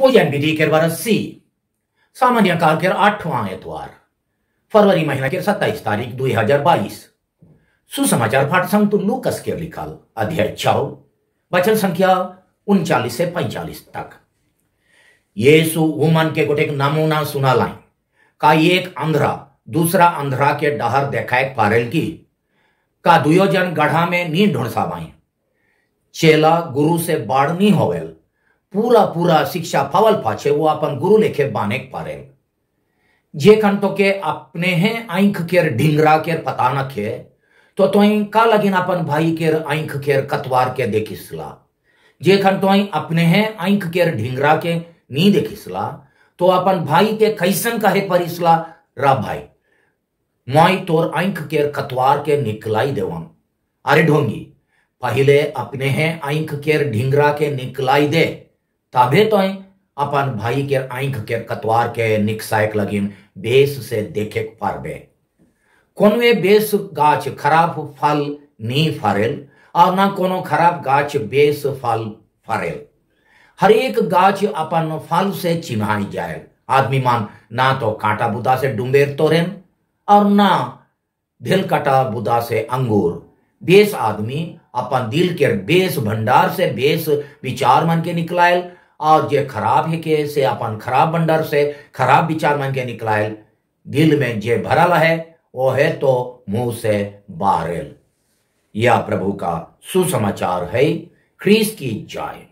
उजैन विधि के बरस सी सामान्य काल के 8वां एतवार फरवरी महीना के 27 तारीख 2022 सुसमाचार पाठ संत लूकस के लिखल अध्याय 6 वचन संख्या 39 से 45 तक। यीशु उमन के गोटे नमूना सुनालाई का एक अंधरा दूसरा अंधरा के डहर देखाए पारेल की का दुयो जन गढ़ा में नी ढूंढसा बाई चेला गुरु से बाढ़ नी होवेल पूरा पूरा शिक्षा पावल पाछे वो अपन गुरु लेखे बाने पारेल जे खंतो के अपने हैं आंख केर ढिंगरा केर पता न खे तो का लगिन अपन भाई केर आंख केर कतवार के देखिसला जे खंतो अपने हैं आंख केर ढिंगरा के नी देखिसला तो अपन भाई के कैसन कहे परिसला रा भाई मोई तोर आंख केर कतवार के निकलाई देवम। अरे ढोंगी पहले अपने हैं आंख केर ढिंगरा के निकलाई दे तबे तो अपन भाई के आंख के कतवार के निकसायक लगिन बेस से देखे पारबे। कोनवे बेस गाछ खराब फल नी फरेल और ना कोनो खराब गाछ बेस फल फरेल। हर एक गाछ अपन फल से चिन्हाई जाए। आदमी मान ना तो कांटा बुदा से डुम्बेर तोरेन और ना ढिल काटा बुदा से अंगूर। बेस आदमी अपन दिल के बेस भंडार से बेस विचार मन के निकलायल और जे खराब है के से अपन खराब भंडार से खराब विचार मन के निकलायल। दिल में जे भरल है वो है तो मुंह से बाहरेल। यह प्रभु का सुसमाचार है। ख्रीस्त की जय।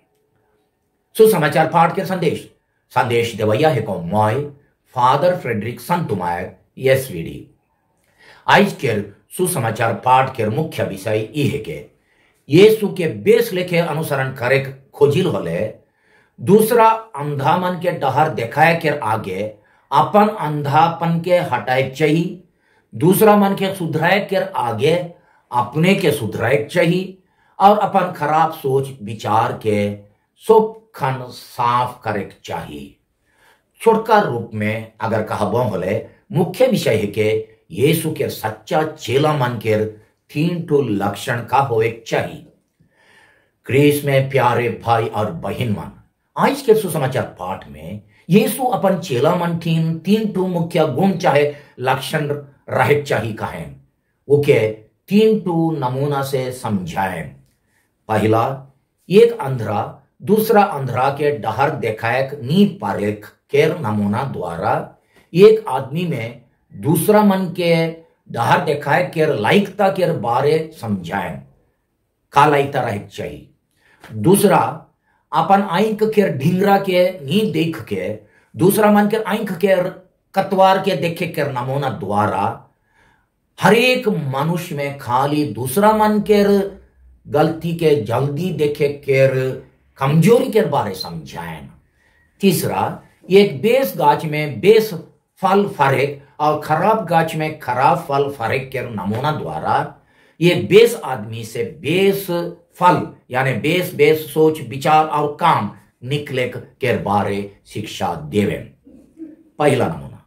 सुसमाचार पाठ के संदेश देवैया है को मॉय फादर फ्रेडरिक संतुमायर एसवीडी। आज के सुसमाचार पाठ के मुख्य विषय ये है कि यीशु के बेस लेखे अनुसरण करे खोजिल होले दूसरा अंधा मन के डहर देखाए के आगे अपन अंधापन के हटाए चाहिए। दूसरा मन के सुधराए के आगे अपने के सुधराए चाहिए और अपन खराब सोच विचार के सब खन साफ करे चाहिए। छोटका रूप में अगर कहबो होले मुख्य विषय है कि यीशु के सच्चा चेला मन के 3 लक्षण का होए चाहिए। ख्रीस्त में प्यारे भाई और बहन मन, आज के सुसमाचार पाठ में यीशु अपन चेला मन 3 मुख्य गुण चाहे लक्षण रहे चाहिए कहें वो के 3 नमूना से समझाएं। पहला, एक अंधरा दूसरा अंधरा के डहर देखायक नी पारेख के नमूना द्वारा एक आदमी में दूसरा मन के डहर देखाए के लायकता के बारे समझाएं का लायकता रहे चाहिए। दूसरा, अपन आंख के ढिंगरा के नी देख के दूसरा मन के आंख के कतवार के देखे के नमूना द्वारा हर एक मनुष्य में खाली दूसरा मन के गलती के जल्दी देखे के कमजोरी के बारे समझाएं। तीसरा, एक बेस गाछ में बेस फल फरेक और खराब गाछ में खराब फल फरेक के नमूना द्वारा ये बेस आदमी से बेस फल यानी बेस सोच विचार और काम निकले के बारे शिक्षा देवे। पहला नमूना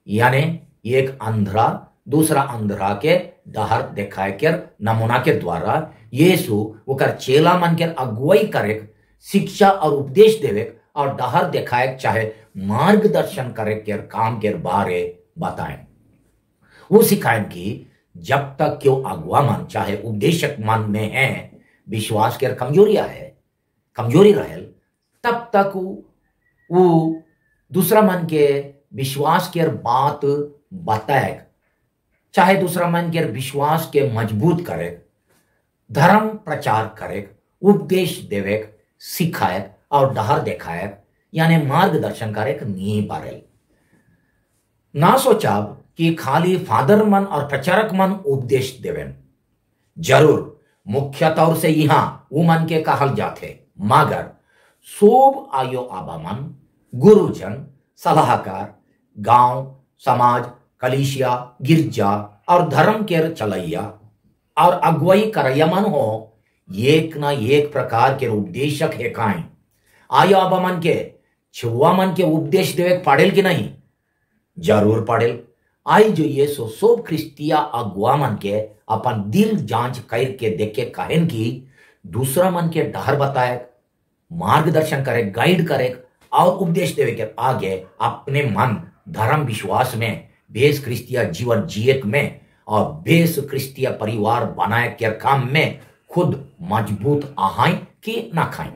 यानी एक अंधरा दूसरा अंधरा के डहर देखाए के नमूना के द्वारा यीशु ओकर चेला मन के अगुवाई करे शिक्षा और उपदेश देवे और डहर देखाए चाहे मार्गदर्शन करे के काम के बारे बताएं। वो सिखाएं कि जब तक क्यों अगुआ मन चाहे उपदेशक मन में है विश्वास के कमजोरी रहे तब तक वो दूसरा मन के विश्वास के बात बताए चाहे दूसरा मन के विश्वास के मजबूत करे धर्म प्रचार करे उपदेश देवे सिखाए और डहर देखाए यानी मार्गदर्शन करे नहीं पारे। ना सोचाब कि खाली फादर मन और प्रचारक मन उपदेश देवेन। जरूर मुख्य तौर से यहाँ वो मन के कहल जाते मगर सोब आयो आबा मन गुरुजन सलाहकार गांव समाज कलीसिया गिरजा और धर्म के चलैया और अगुवाई करैया मन हो एक ना एक प्रकार के उपदेशक है काएं। आयो आबा मन के छुआ मन के उपदेश देवे पड़ेल कि नहीं? जरूर पड़ेल। आई जो ये सोब ख्रिस्तिया अगुआ मन के अपन दिल जांच करके देखे कहेन की दूसरा मन के डहर बताए मार्गदर्शन करे गाइड करे और उपदेश देवे के आगे अपने मन धर्म विश्वास में बेस क्रिस्तिया जीवन जियक में और बेस क्रिस्तिया परिवार बनाए के काम में खुद मजबूत आहाई कि ना खाएं।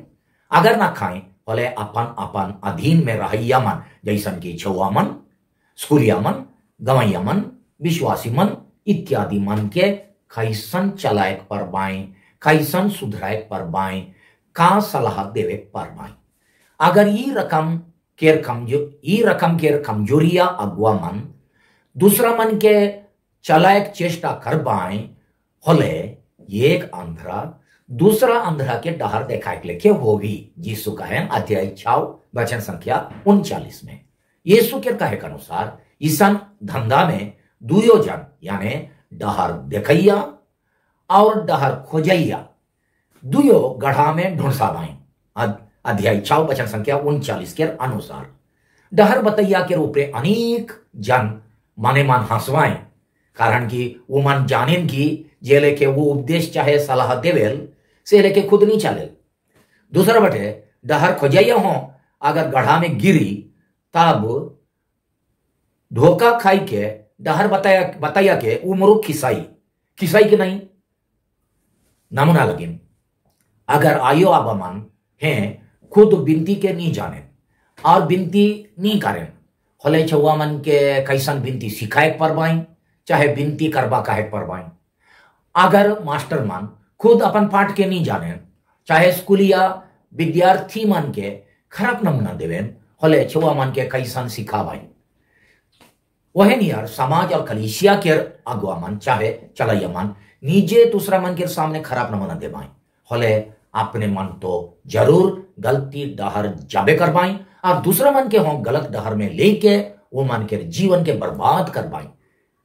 अगर ना खाएं बोले अपन अपन अधीन में रहिया मन जैसन की छुआ मन, स्कूलिया मन, गवैया मन, विश्वासी मन इत्यादि मन के कैसन चलायक पर बाएं, कैसन सुधरायक पर बाएं, का सलाह देवे पर बाएं। अगर ई रकम केर कमजोरिया अगुआ मन दूसरा मन के चलायक चेष्टा कर बाएं होले एक अंधरा दूसरा अंधरा के डहर देखाए लेखे होगी। यीशु कहे अध्याय 6 वचन संख्या 39 में यीशु के कहे के अनुसार ईसन धंधा में दुयो जन यानी डहर देखैया और डहर खोजैया दुयो गढ़ा में ढूंढसा बाएं। अध्याय 6 वचन संख्या 39 के अनुसार डहर बतैया के ऊपरे अनेक जन माने मन हंसवाएं, कारण कि वो मन जानेन की जे लेके वो उपदेश चाहे सलाह देवेल से लेके खुद नहीं चले। दूसरा बटे डहर खोजैया हो अगर गढ़ा में गिरी तब धोखा खाई के डहर बताया के वो मुरुख खिसाई के नहीं नमूना लगिन। अगर आयो आबा मन हैं खुद बिनती के नहीं जाने और बिनती नहीं करें होले छुआ मन के कैसन बिनती सिखाए पर बाई चाहे बिनती करबा काहे पर बाई। अगर मास्टर मन खुद अपन पाठ के नहीं जाने चाहे स्कूलिया विद्यार्थी मन के खराब नमूना देवेन होले छुआ मन के कैसन सिखावाई। वह नियर समाज और कलीसिया के अगुआ मन चाहे चलैया मन नीचे दूसरा मन के सामने खराब नमूना देवाई होले अपने मन तो जरूर गलती डहर जाबे करवाई और दूसरा मन के हों गलत डहर में लेके वो मन के जीवन के बर्बाद करवाई।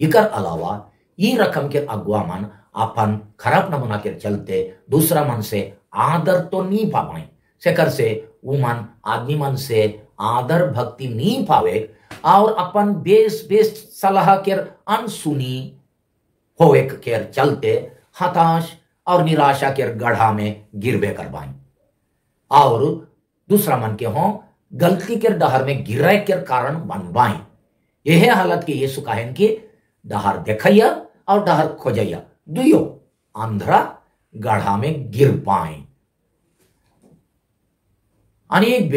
इकर अलावा ये रकम के अगुआ मन अपन खराब नमूना के चलते दूसरा मन से आदर तो नहीं पावाई सेकर से वो मन आदमी मन से आदर भक्ति नहीं पावे और अपन बेस सलाह के अनसुनी होवे के चलते हताश और निराशा के गढ़ा में गिरबे करवाई और दूसरा मन के हों गलती के डहर में गिरे के कारण बनवाई। यह हालत के यीशु कहें कि डहर देखैया और डहर खोजैया दुयो अंधरा गढ़ा में गिर पाए। अनेक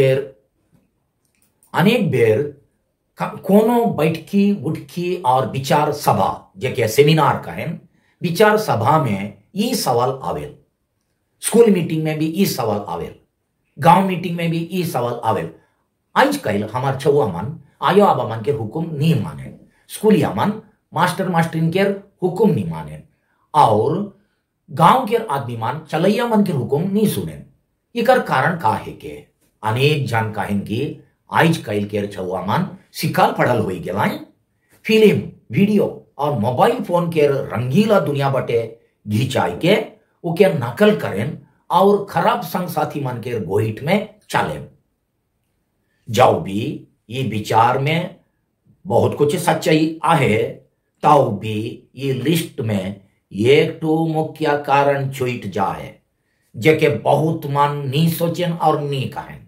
बेर कोनो बैठकी उठकी और विचार सभा जेके सेमिनार कहें विचार सभा में ये सवाल आवेल, स्कूल मीटिंग में भी ये सवाल आवेल, गांव मीटिंग में भी ये सवाल आवेल। आज कल हमार छुआ मन आयो आबा मन के हुकुम नहीं माने, स्कूलिया मन मास्टर मास्टरिन के हुकुम नहीं माने और गांव के आदमी मन चलैया मन के हुकुम नहीं सुने। इकर कारण का है के अनेक जन कहें कि आज कल के छुआ मन सिखाल पढ़ल हो गए फिल्म वीडियो और मोबाइल फोन के रंगीला दुनिया बटे घिंचाई के उके नकल करें और खराब संग साथी मन के गोइठ में चले। जाओ भी ये विचार में बहुत कुछ सच्चाई आहे ताऊ भी ये लिस्ट में एक तो मुख्य कारण छुट जाए जेके बहुत मन नी सोचें और नी कहें।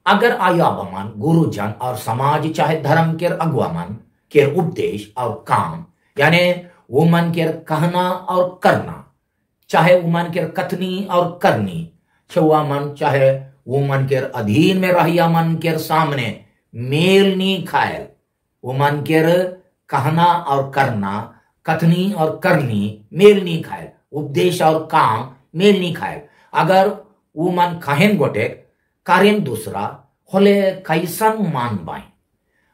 अगर आया मन गुरुजन और समाज चाहे धर्म के अगुआ मन के उपदेश और काम यानी वो मन के कहना और करना चाहे वो मन के कथनी और करनी छुआ मन चाहे वो मन के अधीन में रहिया मन के सामने मेल नहीं खाए, वो मन के कहना और करना कथनी और करनी मेल नहीं खाए, उपदेश और काम मेल नहीं खाए। अगर वो मन कहें गोटे कार्य दूसरा होले कैसन मान बाई।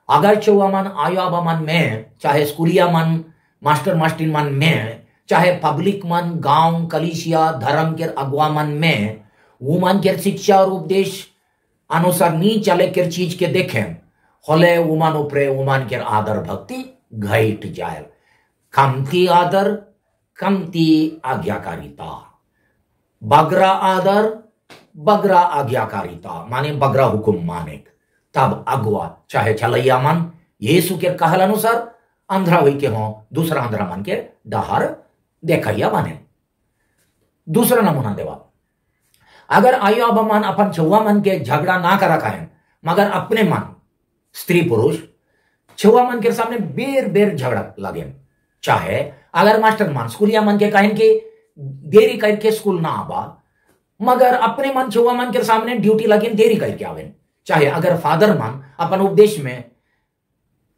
अगर छुआ मन आयो मन में चाहे स्कूलिया मन मास्टर मास्टर मन में चाहे पब्लिक मन गांव कलीसिया धर्म के अगुआ मन में वो मन के शिक्षा और उपदेश अनुसार नहीं चले के चीज के देखें होले उमन ऊपरे उमन के आदर भक्ति घट जाए। कमती आदर कमती आज्ञाकारिता, बगरा आदर बगरा आज्ञाकारिता माने बगरा हुकुम माने। तब अगुआ चाहे चलैया मन यीशु के कहल अनुसार अंधरा हुई के हों दूसरा अंधरा मन के डहर देखैया बने। दूसरा नमूना देवा, अगर आयो अब मन अपन छुआ मन के झगड़ा ना करा कहें मगर अपने मन स्त्री पुरुष छुआ मन के सामने बेर बेर झगड़ा लगे। चाहे अगर मास्टर मन स्कूलिया मन के कहें कि देरी करके स्कूल ना आवा, मगर अपने मन छुआ मन के सामने ड्यूटी लगे देरी करके आवे। चाहे अगर फादर मन अपन उपदेश में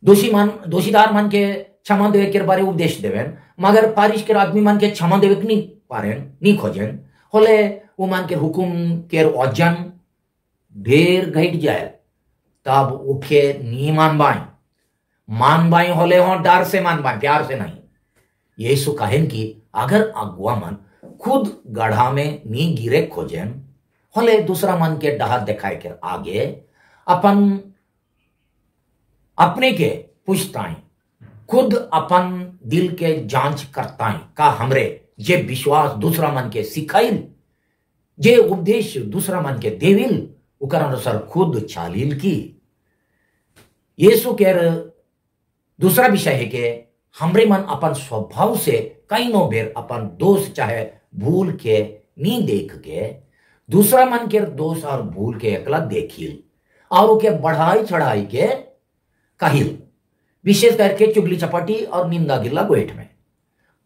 दोषीदार मन के क्षमा देवे के बारे उपदेश देवें, मगर पारिश के आदमी मन के क्षमा देवे नहीं पारे नहीं खोजें, होले वो मन के हुकुम के वजन ढेर घट जाए, तब उके नी मान बाई होले हो डर से मान बाई, प्यार से नहीं। यीशु कहें कि अगर अगुआ मन खुद गढ़ा में नी गिरे खोजें, होले दूसरा मन के डहा दिखाए के आगे अपन अपने के पूछताएं, खुद अपन दिल के जांच करताएं का हमरे जे विश्वास दूसरा मन के सिखाइल, जे उपदेश दूसरा मन के देविल, उकर अनुसार खुद चालील की। यीशु के दूसरा विषय है कि हमरे मन अपन स्वभाव से कई नो बेर अपन दोष चाहे भूल के नी देख के दूसरा मन के दोष और भूल के एकला देखिल और उके बढ़ाई चढ़ाई के कहिल, विशेष करके चुगली चपाटी और निंदा गिल्ला गोइठ में।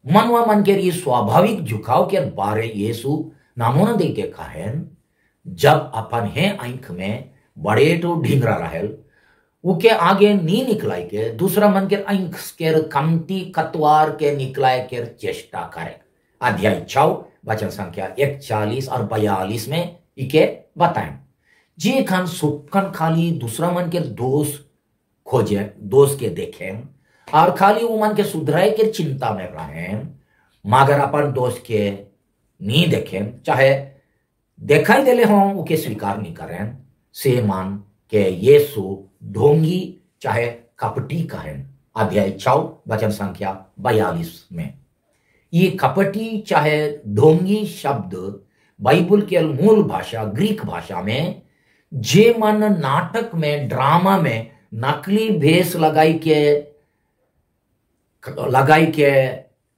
मनवा मन के ये स्वाभाविक झुकाव के बारे यीशु नामोना दे के कहें, जब अपन है आंख में बड़े तो ढींगरा रहल, उके आगे नी निकलाय के दूसरा मन के आंख के कमती कतवार के निकलाय के चेष्टा करे। अध्याय 6 वचन संख्या 41 और 42 में इके बताएं। जे खान सुखन खाली दूसरा मन के दोष खोजे, दोष के देखें और खाली वो मन के सुधराए के चिंता में रहें, मगर अपन दोष के नी देखें, चाहे दिखाई देले हो उके स्वीकार नहीं करें, से मान के यीशु ढोंगी चाहे कपटी कहें। अध्याय 6 वचन संख्या 42 में ये कपटी चाहे ढोंगी शब्द बाइबल के मूल भाषा ग्रीक भाषा में जे मन नाटक में ड्रामा में नकली भेष लगाई के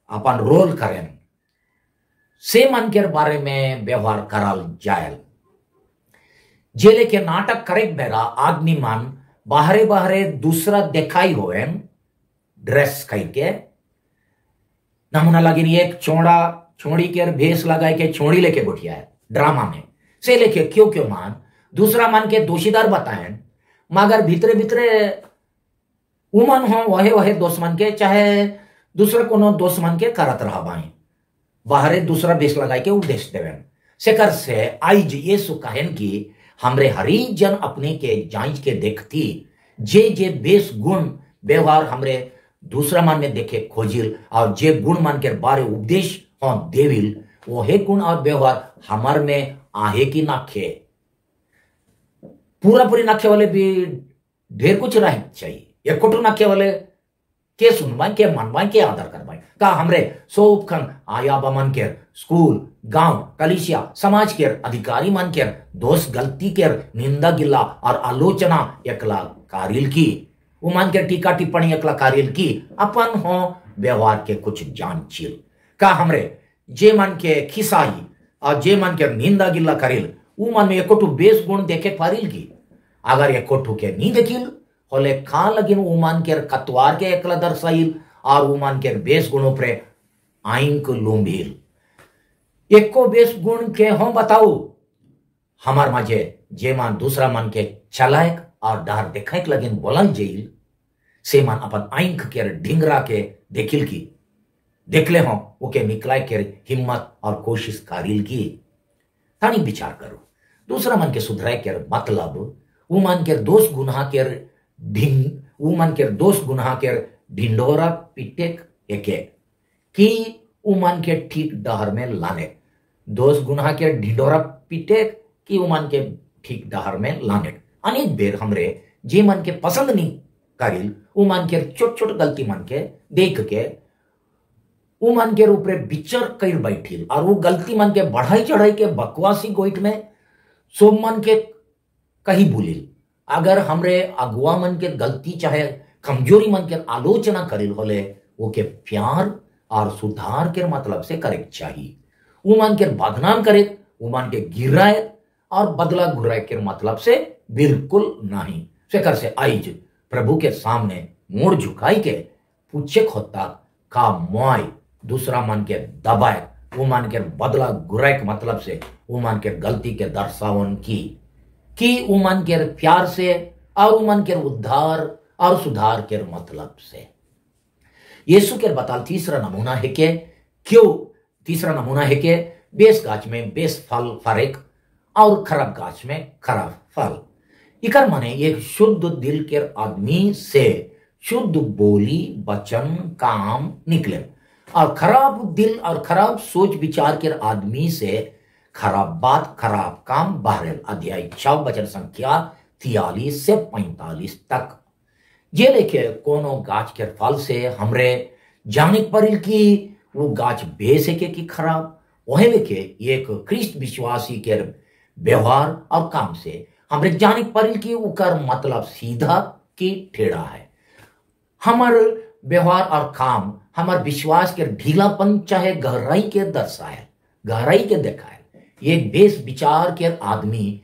अपन रोल करें, से मन के बारे में व्यवहार करल जाए। जेले के नाटक करे बेरा आदमी मन बाहरे बाहरे दूसरा दिखाई होए ड्रेस करके, नमूना लगी एक छोड़ी के भेष लगाई के छोड़ी लेके बैठिया है ड्रामा में, से लेके क्यों मान दूसरा मन के दोषीदार बताएं, मगर भीतरे भीतरे उमन हो वहे दोष मन के चाहे दूसरा कोनो दोष मन के करत रहा बाई, बाहरे दूसरा भेष लगाई के उपदेश देवें। सेकर से आइज यीशु कहें कि हमरे हरी जन अपने के जांच के देखती, जे जे बेस गुण व्यवहार हमरे दूसरा मन में देखे खोजिल और जे गुण मन के बारे उपदेश हो देविल, वही गुण और व्यवहार हमार में आहे कि नाखे। पूरा पूरी नाखे वाले भी ढेर कुछ रह चाहिए, एक कोटो नाखे वाले के सुनवाई के मनवाई के आदर करवाई का हमरे सोप खन आया मन के स्कूल गांव कलिसिया समाज के अधिकारी मन के दोष गलती के निंदा गिल्ला और आलोचना एकला कारिल की, उमन के टीका टिप्पणी एकला कारिल की, अपन हो व्यवहार के कुछ जांचिल का हमरे जे मन के खिसाई और जे मन के निंदा गिल्ला करिल उ मन में एकोटू बेस गुण देखे पारिल की। अगर एकोटू के नी देखिल होले खा लगिन उमान के कतवार के एकला दर्शाइल और उमान के बेस गुणों पर आइंक लूंभिल। एको बेस गुण के हो बताओ हमार मजे जे मान दूसरा मन के चलायक और डर देखाइक लगिन बोलल जेल, से मन अपन आइंक के ढिंगरा के देखिल की, देखले हो ओके निकलाय के हिम्मत और कोशिश कारिल की। तानी विचार करो दूसरा मन के सुधराय के मतलब उमन के दोष गुनाह के उमन के दोष गुनाह के ढिंडोरा पिटेक एके कि उमन के ठीक डहर में लाने, दोष गुनाह के ढिंडोरा पिटेक कि उमन के ठीक डहर में लाने। अनेक बेर हमरे जे मन के पसंद नहीं करिल उमन के छोट छोट गलती मन के देख के उमन के ऊपर विचार कर बैठिल और वो गलती मन के बढ़ाई चढ़ाई के बकवासी गोइठ में सो मन के कही भूलिल। अगर हमरे अगुआ मन के गलती चाहे कमजोरी मन के आलोचना करिल होले वो के प्यार और सुधार के मतलब से करे चाहिए, उमन के बदनाम करे उमन के गिराए और बदला घुराए के मतलब से बिल्कुल नहीं। सेकर से आइज प्रभु के सामने मुड़ झुकाई के पूछे खोता का मोय दूसरा मन के दबाए वो मन के बदला गुरे के मतलब से वो मन के गलती के दर्शावन की वो मन के प्यार से और वो मन के उद्धार और सुधार के मतलब से। यीशु के बताल तीसरा नमूना है के बेस गाछ में बेस फल फरेक और खराब गाछ में खराब फल। इकर माने एक शुद्ध दिल के आदमी से शुद्ध बोली वचन काम निकले और खराब दिल और खराब सोच विचार के आदमी से खराब बात खराब काम बाहर। अध्याय 6 वचन संख्या 43 से 45 तक। ये लेके कोनो गाछ के फल से हमरे जाने परिल की वो गाछ बेसके की खराब वह लेके एक ख्रिस्त विश्वासी के व्यवहार और काम से हमरे जाने परिल की उकर मतलब सीधा की टेढ़ा है। हमार व्यवहार और काम हमार विश्वास के ढीलापन चाहे गहराई के दर्शाए गहराई के दिखाए। एक बेस विचार के आदमी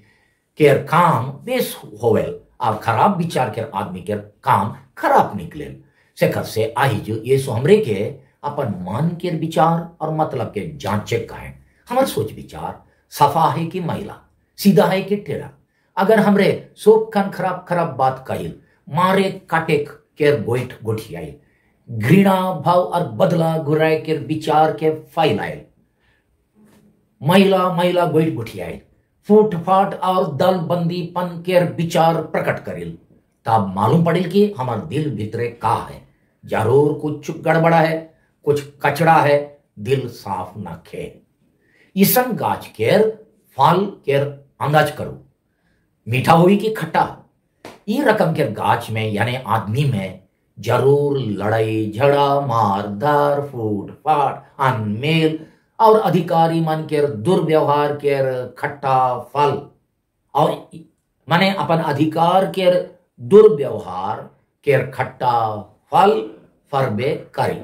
के काम बेस होवेल और खराब विचार के आदमी के काम खराब निकले। सेकर से आइज यीशु हमरे के अपन मन के विचार और मतलब के जांचे काहे हमार सोच विचार सफा है कि मैला सीधा है कि टेढ़ा। अगर हमरे सोप खन खराब खराब बात कहिल मारे काटे के गोइठ गोठियाई घृणा भाव और बदला गुराए के विचार के फैलाए मैला मैला गोइठ गोठियाई फूट फाट और दल बंदीपन के विचार प्रकट करिल तब मालूम पड़िल कि हमार दिल भीतरे का है। जरूर कुछ गड़बड़ा है कुछ कचड़ा है दिल साफ न खे। ईसन गाछ केर फल केर अंदाज करो मीठा हुई कि खट्टा। ई रकम के गाछ में यानी आदमी में जरूर लड़ाई झगड़ा मार धार फूट फाट अनमेल और अधिकारी मन के दुर्व्यवहार के खट्टा फल और माने अपन अधिकार के दुर्व्यवहार के खट्टा फल फरबे करी।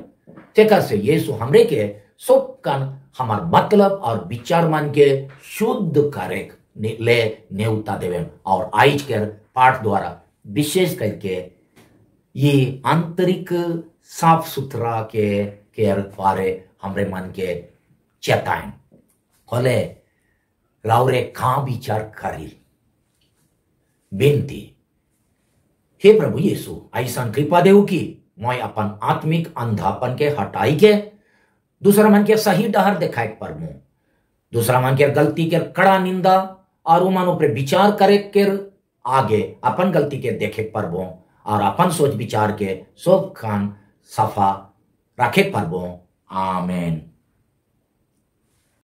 तेकर से यीशु हमरे के सब कन हमार मतलब और विचार मन के शुद्ध करे ले नेवता देवे और आइज के पाठ द्वारा विशेष करके ये आंतरिक साफ सुथरा के बारे हमरे मन के चेताएं होले रावरे का विचार करी बेनती। हे प्रभु यीशु ऐसा कृपा देव की मैं अपन आत्मिक अंधापन के हटाई के दूसरा मन के सही डहर दिखाए पर मुंह दूसरा मन के गलती के कड़ा निंदा और मन ऊपर विचार करे के आगे अपन गलती के देखे पर बो और अपन सोच विचार के सब खान सफा रखे पर बो। आमेन।